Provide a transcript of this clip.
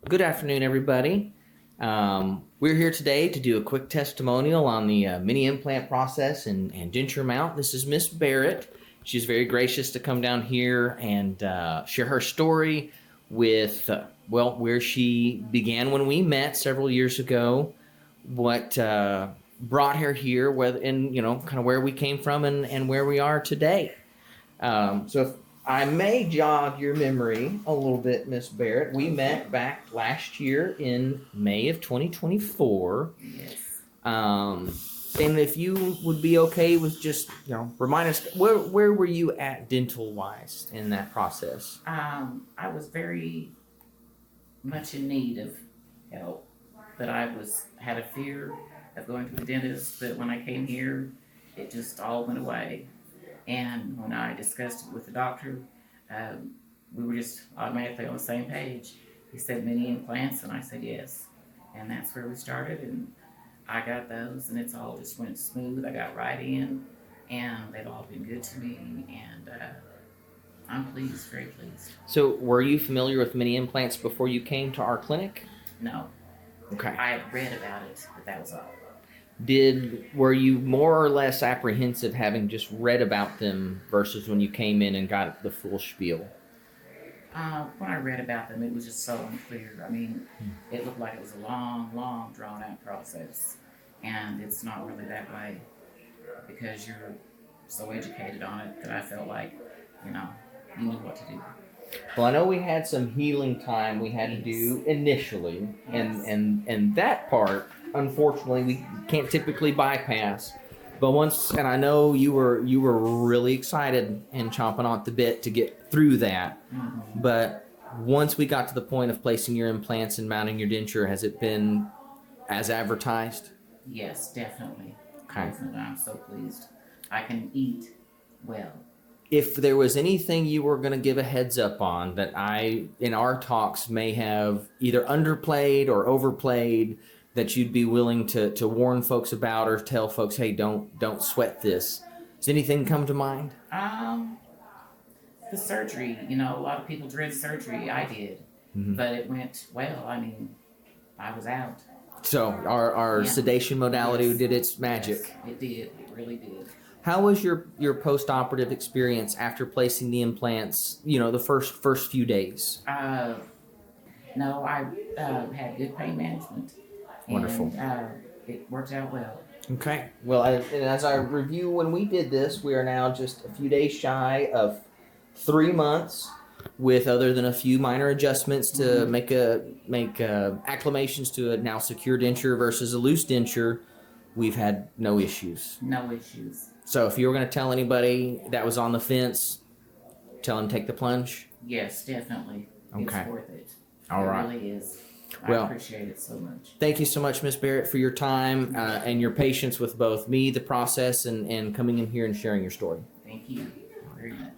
Good afternoon, everybody. We're here today to do a quick testimonial on the mini implant process and denture mount. This is Miss Barrett. She's very gracious to come down here and share her story with, where she began when we met several years ago, what brought her here, and kind of where we came from and where we are today. So if I may jog your memory a little bit, Miss Barrett. We met back last year in May of 2024. Yes. And if you would be okay with just, remind us, where were you at dental-wise in that process? I was very much in need of help, but had a fear of going to the dentist. But when I came here, it just all went away. And when I discussed it with the doctor, we were just automatically on the same page. He said mini implants, and I said yes. And that's where we started, and I got those, and it's all just went smooth. I got right in, and they've all been good to me, and I'm pleased, very pleased. So were you familiar with mini implants before you came to our clinic? No. Okay. I had read about it, but that was all. Were you more or less apprehensive having just read about them versus when you came in and got the full spiel? When I read about them, it was just so unclear. I mean, it looked like it was a long, drawn-out process, and it's not really that way because you're so educated on it that I felt like, you knew what to do. Well, I know we had some healing time we had to do initially, and that part, unfortunately, we can't typically bypass. But and I know you were really excited and chomping on the bit to get through that. Mm-hmm. But once we got to the point of placing your implants and mounting your denture, has it been as advertised? Yes, definitely. Okay. Definitely. I'm so pleased. I can eat well. If there was anything you were going to give a heads up on that I, in our talks, may have either underplayed or overplayed, that you'd be willing to warn folks about or tell folks, hey, don't sweat this. Does anything come to mind? The surgery, a lot of people dread surgery. I did, but it went well. I mean, I was out. So our sedation modality did its magic. Yes, it did. It really did. How was your post-operative experience after placing the implants, the first few days? No, I had good pain management. Wonderful. And it worked out well. Okay. Well, as I review when we did this, we are now just a few days shy of 3 months, with other than a few minor adjustments to make acclimations to a now secure denture versus a loose denture. We've had no issues. No issues. So if you were going to tell anybody that was on the fence, tell them take the plunge? Yes, definitely. Okay. It's worth it. All right. It really is. Well, I appreciate it so much. Thank you so much, Miss Barrett, for your time and your patience with both me, the process, and coming in here and sharing your story. Thank you very much.